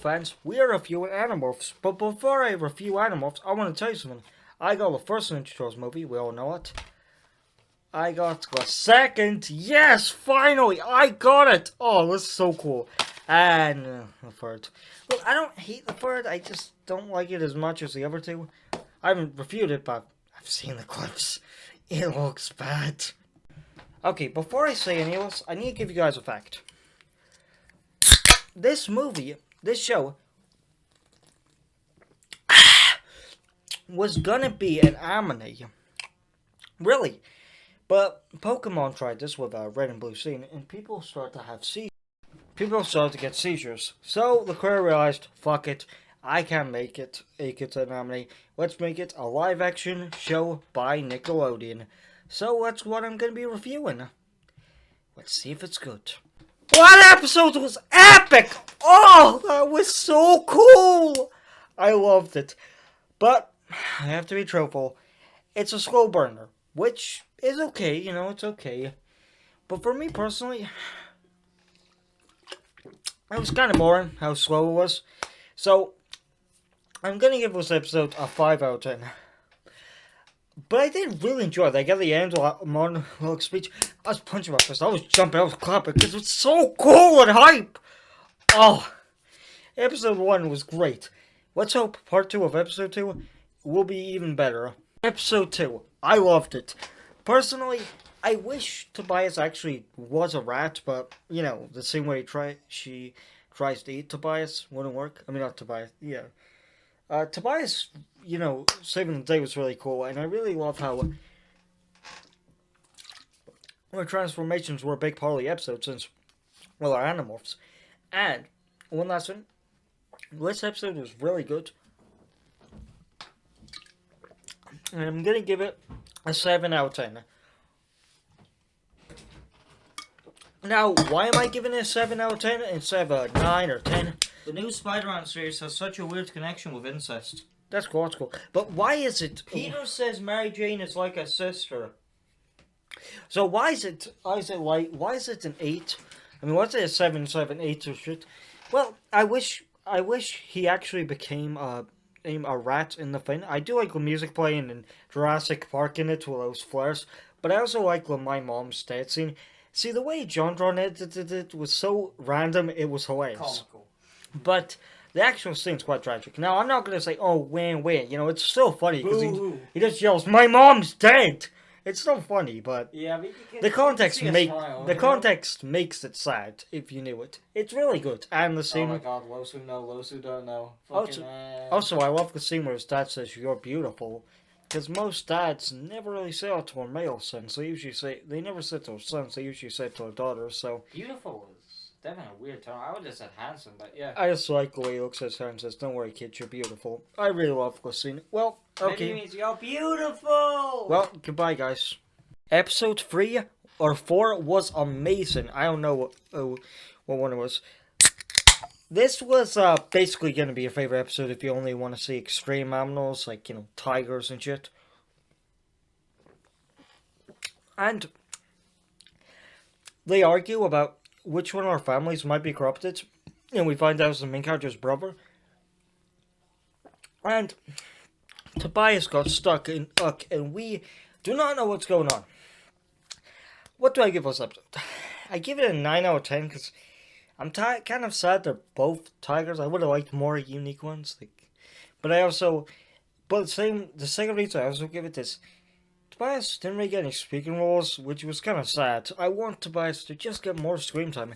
fans, we are reviewing Animorphs, but before I review Animorphs, I want to tell you something. I got the first Ninja Turtles movie, we all know it. I got the second, yes, finally, I got it! Oh, this is so cool. And the third. Well, I don't hate the third, I just don't like it as much as the other two. I haven't reviewed it, but I've seen the clips. It looks bad. Okay, before I say any of this, I need to give you guys a fact. This show, was gonna be an anime. Really. But Pokemon tried this with Red and Blue scene, and people started to have seizures. People started to get seizures. So the crew realized, fuck it, I can't make it an anime. Let's make it a live action show by Nickelodeon. So that's what I'm gonna be reviewing. Let's see if it's good. One episode was epic! Oh, that was so cool! I loved it. But, I have to be truthful, it's a slow burner, which is okay, you know, it's okay. But for me personally, it was kind of boring how slow it was. So, I'm gonna give this episode a 5 out of 10. But I did really enjoy it. I got the Angela monologue speech. I was punching my fist. I was jumping. I was clapping because it's so cool and hype. Oh, episode 1 was great. Let's hope part 2 of episode 2 will be even better. Episode 2, I loved it. Personally, I wish Tobias actually was a rat, but you know, the same way she tries to eat Tobias wouldn't work. I mean, not Tobias. Yeah. Tobias, you know, saving the day was really cool, and I really love how our transformations were a big part of the episode since, well, our animorphs. And one last thing, this episode was really good, and I'm gonna give it a 7 out of 10. Now, why am I giving it a 7 out of 10 instead of a 9 or 10? The new Spider-Man series has such a weird connection with incest. That's cool, that's cool. But why is it... Peter says Mary Jane is like a sister. So why is it an 8? I mean, what's it a 7, 7, 8 or shit? Well, I wish he actually became a rat in the thing. I do like the music playing and Jurassic Park in it with those flares. But I also like the My Mom's Dead scene. See, the way John Dron edited it was so random, it was hilarious. Comical. But the actual scene's quite tragic. Now, I'm not going to say, oh, win. You know, it's still funny because he just yells, my mom's dead! It's still funny, but yeah, the context makes it sad, if you knew it. It's really good. And the scene... Oh my god, Losu don't know. Also, I love the scene where his dad says, you're beautiful. Because most dads never really say it to their male sons. They never say it to their sons, they usually say it to their daughters, so... Beautiful is definitely a weird term. I would have said handsome, but yeah. I just like the way he looks at his hair and says, don't worry kids, you're beautiful. I really love the scene. Well, okay. Maybe it means you're beautiful! Well, goodbye guys. Episode 3 or 4 was amazing. I don't know what one it was. This was basically going to be your favorite episode if you only want to see extreme animals, like, you know, tigers and shit. And they argue about which one of our families might be corrupted. And we find out it's the main character's brother. And Tobias got stuck in Uck, and we do not know what's going on. What do I give this episode? I give it a 9 out of 10 because... I'm kind of sad they're both tigers. I would have liked more unique ones. The second reason I also give it this, Tobias didn't really get any speaking roles, which was kind of sad. I want Tobias to just get more screen time.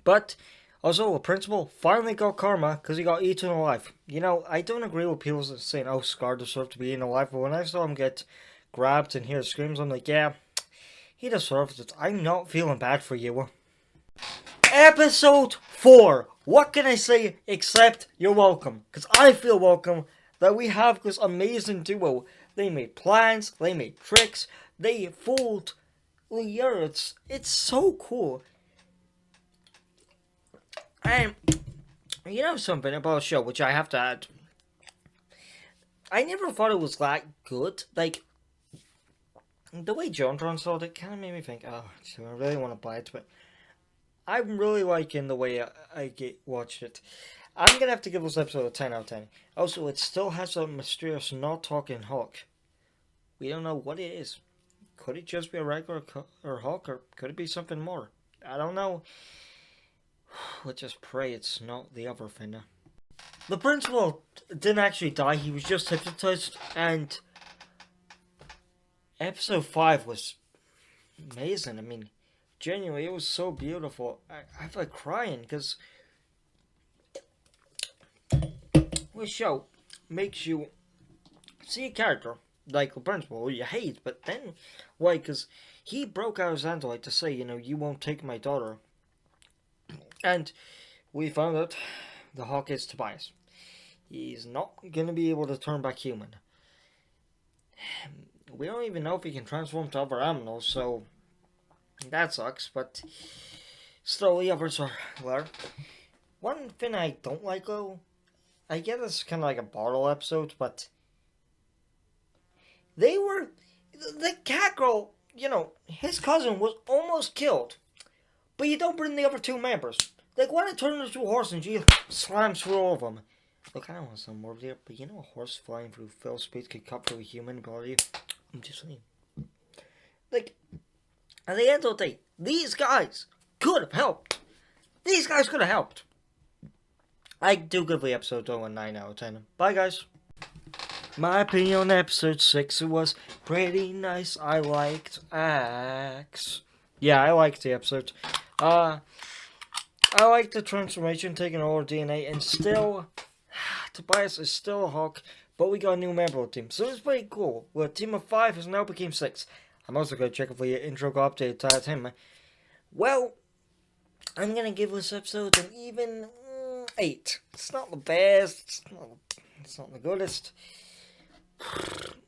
But, also, the principal finally got karma because he got eaten alive. You know, I don't agree with people saying, oh, Scar deserved to be eaten alive, but when I saw him get grabbed and hear screams, I'm like, yeah, he deserves it. I'm not feeling bad for you. Episode 4. What can I say except you're welcome? Because I feel welcome that we have this amazing duo. They made plans, they made tricks, they fooled the earth. It's so cool. And you know something about the show, which I have to add. I never thought it was that good. Like, the way John saw it kind of made me think, oh, so I really want to buy it, but I'm really liking the way I watched it. I'm gonna have to give this episode a 10 out of 10. Also, it still has a mysterious not talking Hulk. We don't know what it is. Could it just be a regular Hulk, or could it be something more? I don't know. Let's just pray it's not the other thing. The principal didn't actually die, he was just hypnotized, and episode 5 was amazing. I mean, genuinely, it was so beautiful. I feel like crying, because this show makes you see a character like the principal who you hate, but then why? Because he broke out his hand like to say, you won't take my daughter, and we found out the Hawk is Tobias. He's not gonna be able to turn back human. We don't even know if he can transform to other animals, so that sucks. But still, the others are there. One thing I don't like, though, I get it's kind of like a bottle episode, but the cat girl, his cousin was almost killed, but you don't bring the other two members. Like, when it turns into a horse and she slams through all of them. Look, I don't want some more there, but a horse flying through full speed could cut through a human body. I'm just saying. Like, at the end of the day, these guys could have helped. These guys could have helped. I do give the episode though a 9 out of 10. Bye, guys. My opinion on episode 6, it was pretty nice. I liked Axe. Yeah, I liked the episode. I liked the transformation, taking over DNA, and still, Tobias is still a Hawk, but we got a new member of the team, so it's pretty cool. Well, a team of 5 has now become 6. I'm also going to check if the intro got updated to that him. Well, I'm going to give this episode an even 8. It's not the best, it's not the goodest.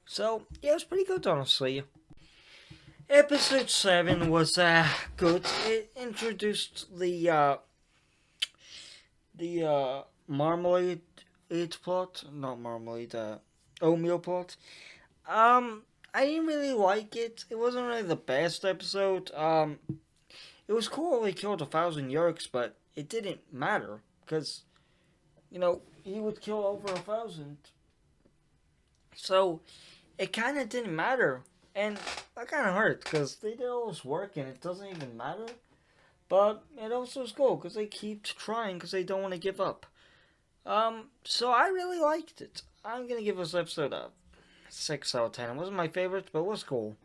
So, yeah, it was pretty good, honestly. Episode 7 was good. It introduced the marmalade plot, not marmalade, oatmeal plot. I didn't really like it. It wasn't really the best episode. It was cool they killed 1,000 Yerks, but it didn't matter because, he would kill over 1,000. So, it kind of didn't matter. And that kind of hurt because they did all this work and it doesn't even matter. But it also is cool because they keep trying because they don't want to give up. So I really liked it. I'm going to give this episode a 6 out of 10. It wasn't my favorite, but it was cool.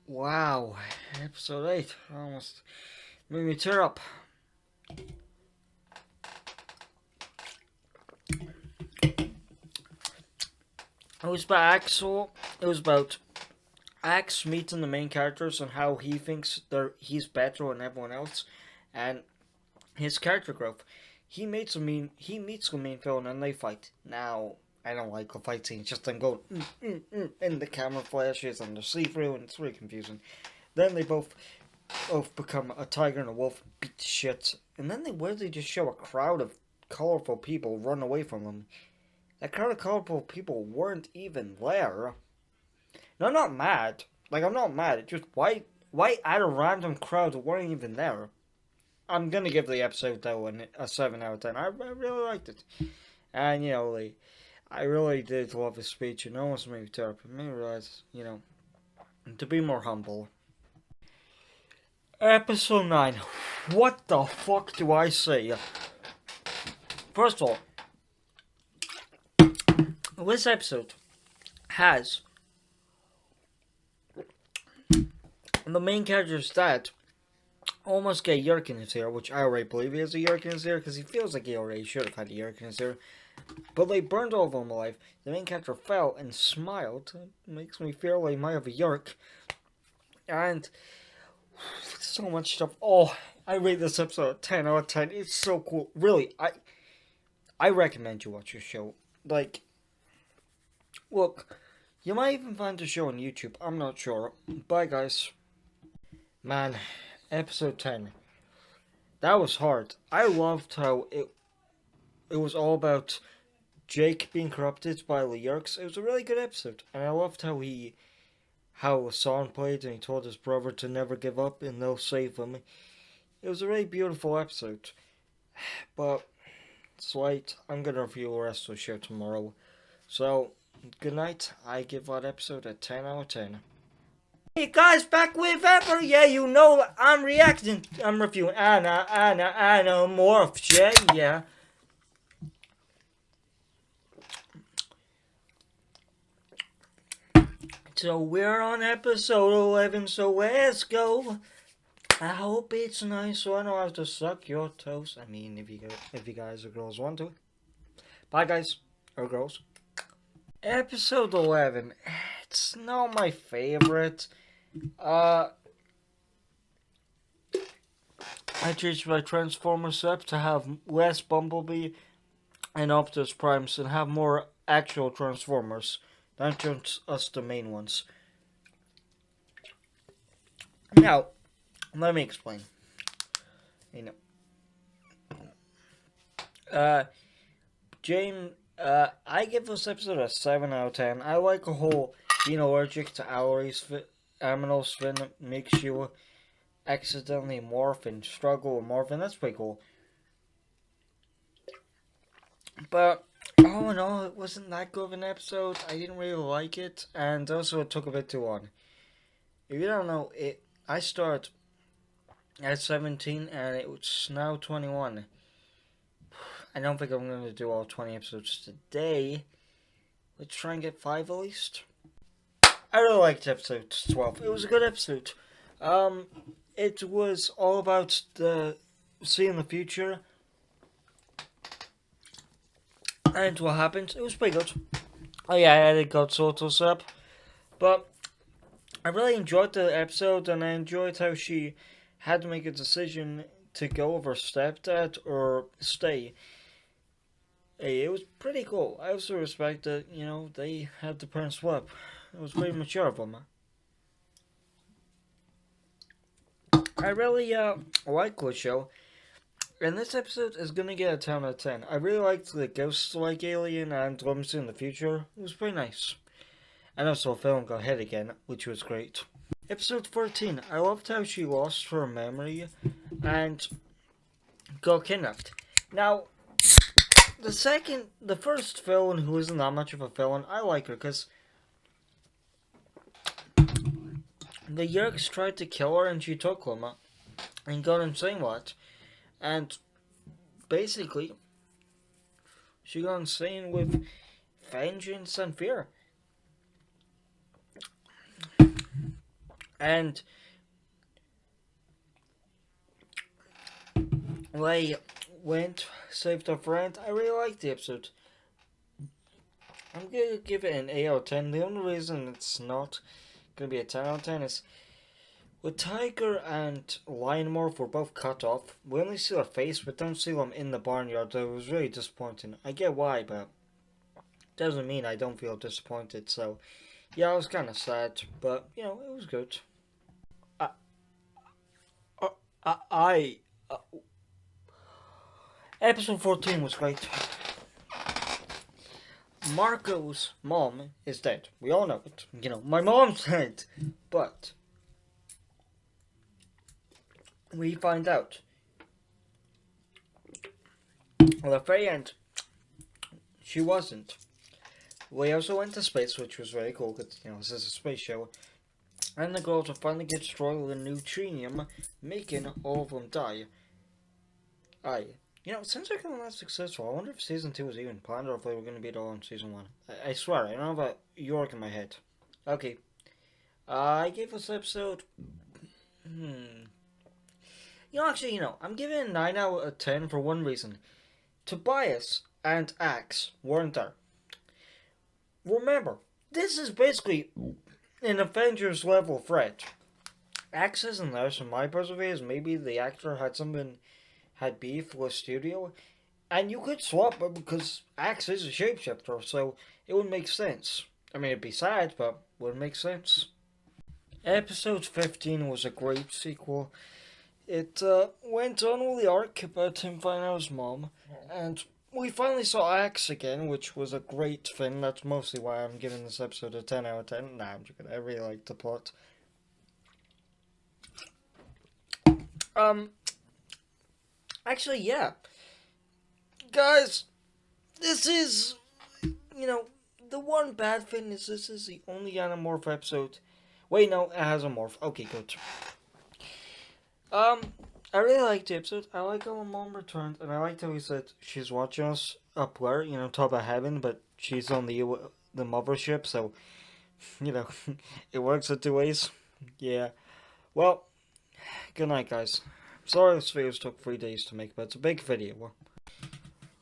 Wow. Episode 8 almost made me tear up. It was about Axel. It was about Axe meeting the main characters and how he thinks he's better than everyone else, and his character growth. He meets the main villain and they fight. Now, I don't like the fight scenes, just them going and the camera flashes and the see-through, and it's really confusing. Then they both become a tiger and a wolf, beat the shit, and then they weirdly just show a crowd of colorful people run away from them. That crowd of colorful people weren't even there. No, I'm not mad. I'm not mad. It's just, why add a random crowd that weren't even there? I'm gonna give the episode, though, a 7 out of 10. I really liked it. And, I really did love his speech. It almost made me tear up. It made me realize, to be more humble. Episode 9. What the fuck do I say? First of all, this episode has the main character's dad almost get a yerk in his ear, which I already believe he has a yerk in his ear because he feels like he already should have had a yerk in his ear. But they burned all of them alive. The main character fell and smiled. It makes me feel like he might have a yerk. And so much stuff. Oh, I rate this episode a 10 out of 10. It's so cool. Really, I recommend you watch this show. Look, you might even find the show on YouTube. I'm not sure. Bye, guys. Man, episode 10. That was hard. I loved how it was all about Jake being corrupted by the Yerks. It was a really good episode. And I loved how the song played and he told his brother to never give up and they'll save him. It was a really beautiful episode. But it's late. I'm gonna review the rest of the show tomorrow. So, good night. I give that episode a 10 out of 10. Hey guys, back with ever. Yeah, you know I'm reacting. I'm reviewing animorphs. Yeah. So we're on episode 11. So let's go. I hope it's nice, so I don't have to suck your toes. I mean, if you guys or girls want to. Bye, guys or girls. Episode 11. It's not my favorite. I changed my Transformer set to have less Bumblebee and Optimus Primes and have more actual Transformers, not just the main ones. Now, let me explain. James, I give this episode a 7 out of 10. I like a whole being allergic to aminals fin makes you accidentally morph and struggle with morphing. That's pretty cool. But all in all, it wasn't that good of an episode. I didn't really like it, and also it took a bit too long. If you don't know, I started at 17 and it's now 21. I don't think I'm going to do all 20 episodes today. Let's try and get 5 at least. I really liked episode 12. It was a good episode. It was all about seeing the future and what happened. It was pretty good. Oh yeah, I added God Soto's up. But I really enjoyed the episode, and I enjoyed how she had to make a decision to go with her stepdad or stay. Hey, it was pretty cool. I also respect that, they had the parents swap. It was pretty mature of them. I really like the show. And this episode is gonna get a 10 out of 10. I really liked the ghost-like alien and glimpse in the future. It was pretty nice. And also, film got hit again, which was great. Episode 14. I loved how she lost her memory and got kidnapped. Now, the first villain, who isn't that much of a villain, I like her because the Yerks tried to kill her and she took them and got insane what. And basically, she got insane with vengeance and fear. And they saved her friend. I really liked the episode. I'm gonna give it an 8 out of 10. The only reason it's not gonna be a 10 out of 10 is with Tiger and Lionmorph were both cut off. We only see their face, but don't see them in the barnyard. That was really disappointing. I get why, but doesn't mean I don't feel disappointed. So, yeah, I was kind of sad, but it was good. Episode 14 was great. Marco's mom is dead. We all know it. My mom's dead, but we find out. Well, at the very end, she wasn't. We also went to space, which was very cool, because, this is a space show. And the girls will finally get destroyed with a neutrinium, making all of them die. Since they're going that successful, I wonder if Season 2 was even planned, or if they were going to be it all in Season 1. I swear, I don't have a York in my head. Okay. I gave this episode... I'm giving it a 9 out of 10 for one reason. Tobias and Axe weren't there. Remember, this is basically an Avengers level threat. Axe isn't there, so my personal view is maybe the actor had beef with studio, and you could swap it because Axe is a shapeshifter, so it would make sense. I mean, it'd be sad, but it would make sense. Episode 15 was a great sequel. It went on with the arc about him finding out his mom, and we finally saw Axe again, which was a great thing. That's mostly why I'm giving this episode a 10 out of 10. Nah, I'm joking. I really liked the plot. Actually, yeah. Guys, this is, the one bad thing is this is the only Animorph episode. Wait, no, it has a morph. Okay, good. I really liked the episode. I like how my mom returned, and I liked how he said she's watching us up where, talk about heaven, but she's on the mothership, so, it works in two ways. Yeah. Well, good night, guys. Sorry this video took 3 days to make, but it's a big video.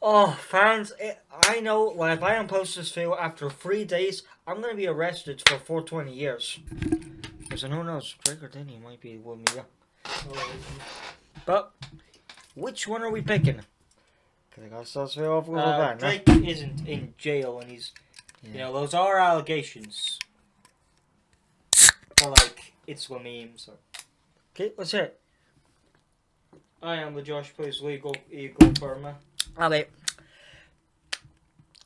Oh, fans, I know, like, if I don't post this video after 3 days, I'm gonna be arrested for 420 years. Because who knows, Drake or Denny might be with me, yeah. But, which one are we picking? Because I gotta start this video off with a bang. Drake isn't in jail, and he's, those are allegations. But, like, it's a meme, so. Okay, let's hear it. I am the Josh Plays Legal Eagle Burma. Okay.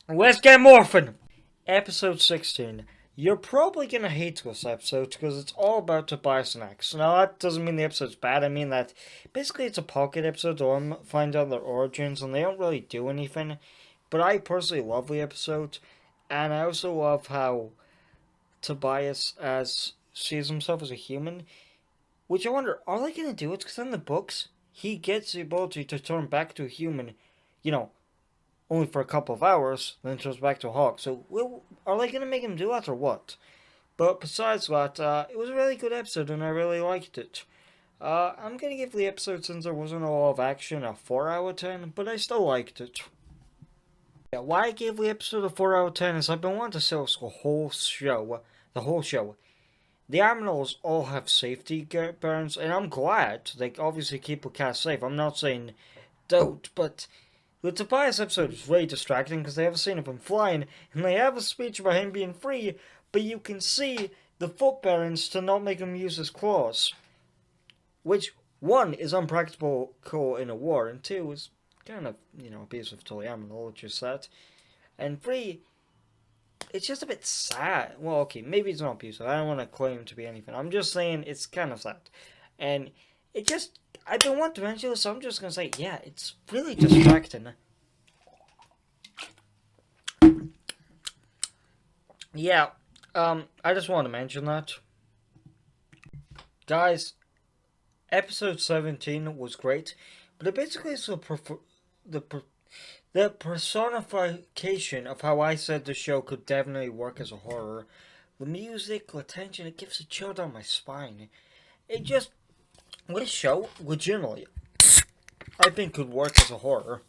Let's get morphing! Episode 16. You're probably gonna hate this episode because it's all about Tobias and X. Now, that doesn't mean the episode's bad. I mean that basically it's a pocket episode to find out their origins, and they don't really do anything. But I personally love the episode, and I also love how Tobias sees himself as a human. Which I wonder, are they gonna do it? Because in the books, he gets the ability to turn back to a human, only for a couple of hours, then turns back to a hawk. So, are they going to make him do that or what? But besides that, it was a really good episode and I really liked it. I'm going to give the episode, since there wasn't a lot of action, a 4 out of 10, but I still liked it. Yeah, why I gave the episode a 4 out of 10 is I've been wanting to say this the whole show. The animals all have safety burns, and I'm glad they obviously keep the cat safe. I'm not saying don't, but the Tobias episode is really distracting because they have a scene of him flying, and they have a speech about him being free, but you can see the foot burns to not make him use his claws. Which, one, is unpractical in a war, and two, is kind of, abusive to the animal, which is sad. And three, it's just a bit sad. Well, okay, maybe it's not abusive. I don't want to claim to be anything. I'm just saying it's kind of sad. And it just, I don't want to mention this, so I'm just going to say, yeah, it's really distracting. Yeah, I just want to mention that. Guys, episode 17 was great, but it basically is the personification of how I said the show could definitely work as a horror. The music, the tension, it gives a chill down my spine. It just, this show, legitimately, I think could work as a horror.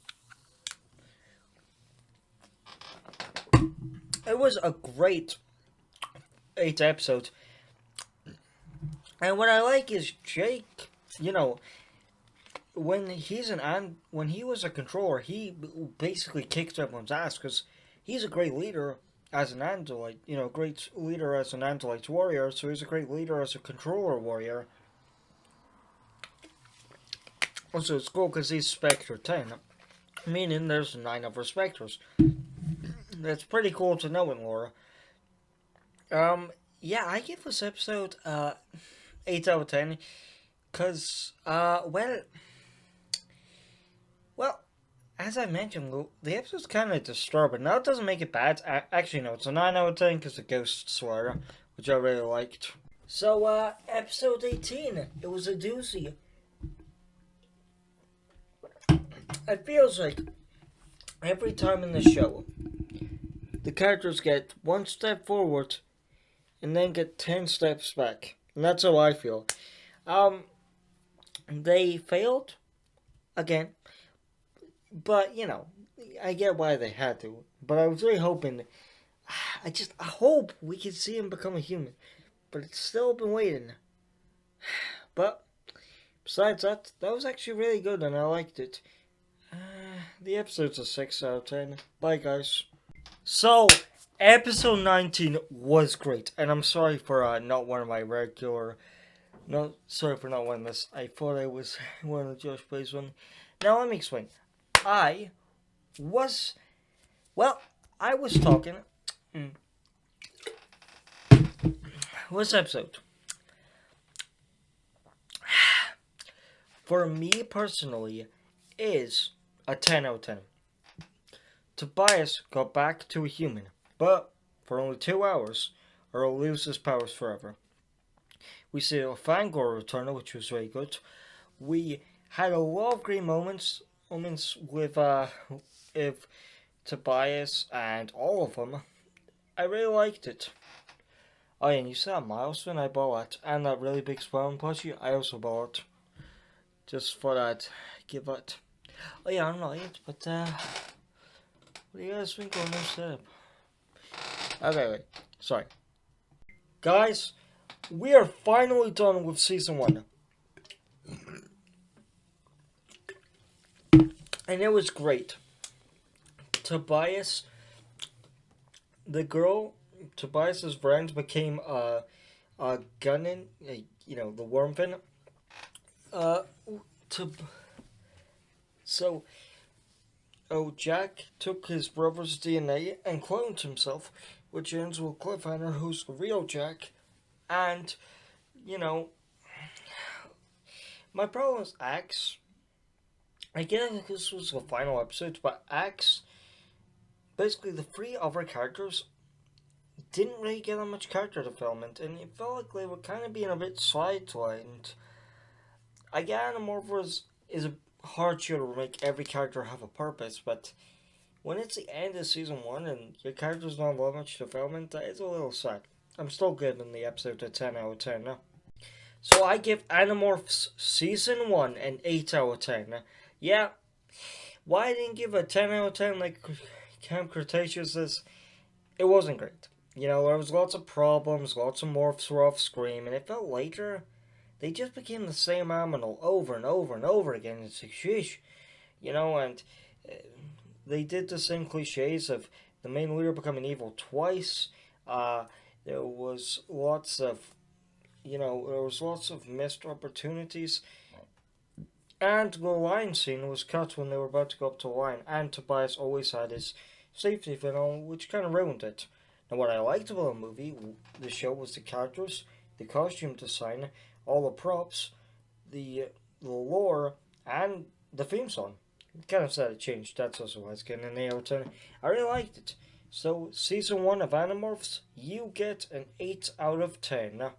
It was a great 8 episodes. And what I like is Jake, when he was a controller, he basically kicked everyone's ass because he's a great leader as an Andalite, great leader as an Andalite warrior, so he's a great leader as a controller warrior. Also, it's cool because he's Spectre 10, meaning there's 9 other Spectres. That's pretty cool to know in lore. Yeah, I give this episode 8 out of 10, because, well, as I mentioned, the episode's kind of disturbing. Now, it doesn't make it bad. Actually, no, it's a 9 out of 10 because the ghost swear, which I really liked. So, episode 18, it was a doozy. It feels like every time in the show, the characters get 1 step forward and then get 10 steps back. And that's how I feel. They failed again. But, I get why they had to. But I was really hoping, I hope we could see him become a human. But it's still been waiting. But, besides that, that was actually really good and I liked it. The episode's a 6 out of 10. Bye, guys. So, episode 19 was great. And I'm sorry for not one of my regular... No, sorry for not winning this. I thought I was one of the Josh Plays one. Now, let me explain. I was talking... This episode, for me personally, is a 10 out of 10. Tobias got back to a human, but for only 2 hours, or he'll lose his powers forever. We see a Fangor return, which was very good. We had a lot of great moments with Tobias and all of them. I really liked it. Oh yeah, and you saw that milestone, I bought it. And that really big spawn plushie, I also bought it. Just for that, give it. Oh yeah, I'm not it, but what do you guys think on this setup? Okay, wait, sorry. Guys, we are finally done with season 1. And it was great. Tobias, the girl, Tobias's friends became Gunnin, the Wormfin. To so, Jack took his brother's DNA and cloned himself, which ends with Cliffhanger, who's the real Jack. And my problem is Axe. I guess this was the final episode, but Axe, basically the 3 other characters didn't really get that much character development, and it felt like they were kind of being a bit sidelined. I get Animorphs is a hard show to make every character have a purpose, but when it's the end of season 1 and your characters don't have much development, that is a little sad. I'm still giving the episode a 10 out of 10 now. So I give Animorphs season 1 an 8 out of 10. Yeah, why I didn't give a 10 out of 10 like Camp Cretaceous is, it wasn't great. There was lots of problems, lots of morphs were off screen, and it felt later they just became the same animal over and over and over again. It's like, sheesh. And they did the same cliches of the main leader becoming evil twice. There was lots of missed opportunities. And the line scene was cut when they were about to go up to the line, and Tobias always had his safety funnel, which kind of ruined it. Now, what I liked about the show, was the characters, the costume design, all the props, the lore, and the theme song. It kind of sad it changed. That's also why it's getting an 8 out of 10. I really liked it. So, season 1 of Animorphs, you get an 8 out of 10.